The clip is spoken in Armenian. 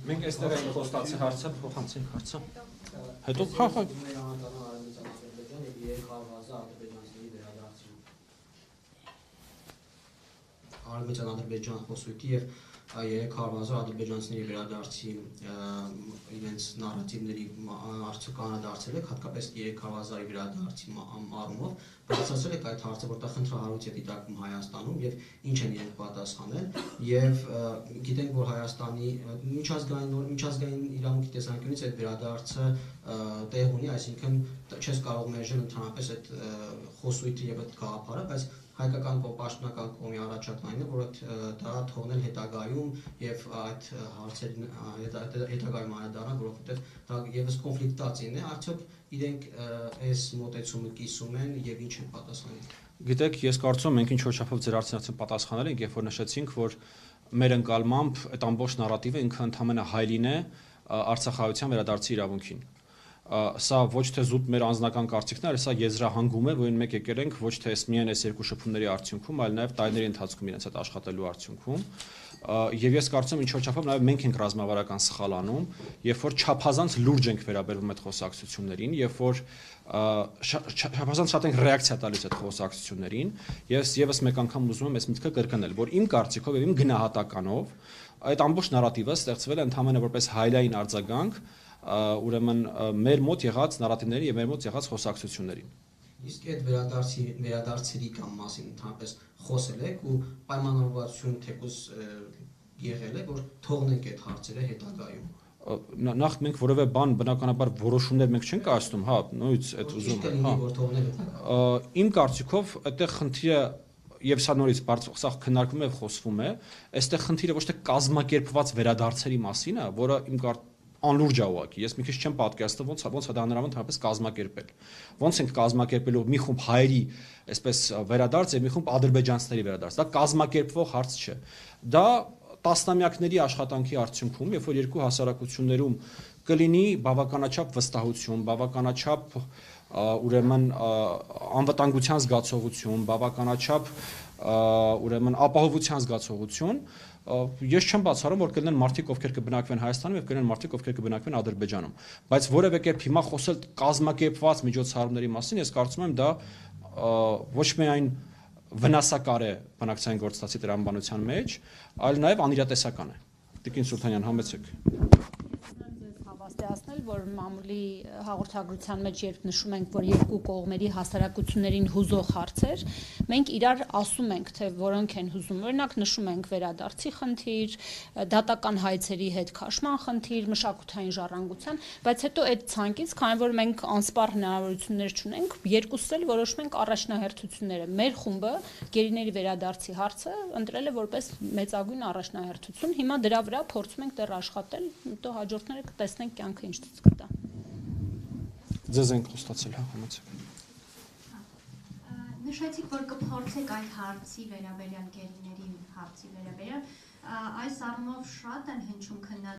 Մենք այստեղ ենք խոստացի հարցը, փոխանցենք հարցը։ Հետո Արևմտյան-ադրբեջան խոսույթի եւ երեք հարվածը ադրբեջանցիների վերադարձի իրենց նարատիվների արդյունք անդրադարձել եք, հատկապես երեք հարվածի վերադարձի առումով, բացասել եք այդ հարցը, որտեղ խնդրահարույց է դիտարկվում Հայաստանում եւ ինչ են իրենք պատասխանել եւ գիտենք, որ Հայաստանի միջազգային իրավունքի տեսանկյունից այդ վերադարձը տեղ ունի, այսինքն չես կարող մերժել ընդհանրապես այդ խոսույթը եւ այդ գաղափարը, բայց հայկական պաշտոնական կողմի առաջարկն է, որ դա թողնել հետագայում եւ այդ հարցերին հետագայում անդրադառնալ, որովհետեւ դա եւս կոնֆլիկտացիան է, արդյոք իրենք այս մոտեցումը կիսում են եւ ինչ են պատասխանում։ Գիտեք, ես կարծում եմ մենք ինչ որ չափով ձեր հարցին պատասխանել ենք, երբ որ նշեցինք, որ մեր ընկալմամբ այդ ամբողջ նարատիվը ինքը ընդհանրապես հայլին է Արցախայցյան վերադարձի իրավունքին։ Սա ոչ թե զուտ մեր անձնական կարծիքն է, այլ սա եզրահանգում է, որին մենք եկել ենք ոչ թե միայն այս երկու շփումների արդյունքում, այլ նաև տարիների ընթացքում իրենց հետ աշխատելու արդյունքում։ Եվ ես կարծում եմ ինչ որ չափով նաև մենք ենք ռազմավարական սխալ անում, երբ որ չափազանց լուրջ ենք վերաբերվում այդ խոսակցություններին, երբ որ չափազանց շատ ենք ռեակցիա տալիս այդ խոսակցություններին, ես եւս մեկ անգամ ուզում եմ այս միտքը կրկնել, որ իմ կարծիքով եւ իմ գնահատականով այդ ամբողջ նարատիվը ստեղծվել է ընդհանրապես որպես հայլային արձագանք ուրեմն մեր մոտ եղած նարատիվների եւ մեր մոտ եղած խոսակցություններին։ Իսկ այդ վերադարձերի կամ մասին ընդհանրապես խոսել եք ու պայմանավորվածություն թեկուզ եղել է, որ թողնենք այդ հարցերը հետագայում։ Նախ մենք որևէ բան բնականաբար որոշումներ մենք չենք կայացնում, հա, նույնից այդ ուզում եմ։ Իմ կարծիքով այդտեղ խնդիրը եւ սա նորից սա քննարկվում է, խոսվում է, այստեղ խնդիրը ոչ թե կազմակերպված վերադարձերի մասին է, որը իմ անլուրջ է ուղղակի։ Ես մի քիչ չեմ պատկերացնում ոնց է դա հնարավոր կազմակերպել։ Ոնց ենք կազմակերպելու մի խումբ հայերի, այսպես վերադարձ եւ մի խումբ ադրբեջանցիների վերադարձ։ Դա կազմակերպվող հարց չէ։ Դա տասնամյակների աշխատանքի արդյունքում, երբ որ երկու հասարակություններում կլինի բավականաչափ վստահություն, բավականաչափ ուրեմն անվտանգության զգացողություն, բավականաչափ ուրեմն ապահովության զգացողություն, ես չեմ բացառում, որ կլինեն մարդիկ, ովքեր կբնակվեն Հայաստանում եւ կլինեն մարդիկ, ովքեր կբնակվեն Ադրբեջանում, բայց որևէ կերպ հիմա խոսել կազմակերպված միջոցառումների մասին, ես կարծում եմ դա ոչ միայն վնասակար է բնակչային գործընթացի տրամաբանության մեջ, այլ նաեւ անիրատեսական է։ Տիկին Սուլթանյան, համեցեք։ Հավաստիացնել, որ մամուլի հաղորդագրության մեջ երբ նշում ենք, որ երկու կողմերի հասարակություններին հուզող հարցեր, մենք իրար ասում ենք, թե որոնք են հուզում։ Օրինակ նշում ենք վերադարձի խնդիր, դատական հայցերի հետ քաշման խնդիր, մշակութային ժառանգության, բայց հետո այդ ցանկից, քանի որ մենք անսպառ հնարավորություններ չունենք, երկուսս էլ որոշում ենք առաջնահերթությունները։ Մեր խումբը գերիների վերադարձի հարցը ընտրել է որպես մեծագույն առաջնահերթություն։ Հիմա դրա վրա փորձում ենք դեռ աշխատել, հետո հաջորդները կտեսնենք կյանքը ինչ ցույց կտա։ Ձեզ ենք խոստացել, հա, համեցեք։ Նշեցիք, որ կփորձեք այդ հարցի վերաբերյալ գերիների հարցի վերաբերյալ, այս առումով շատ են հնչում քննադատություններ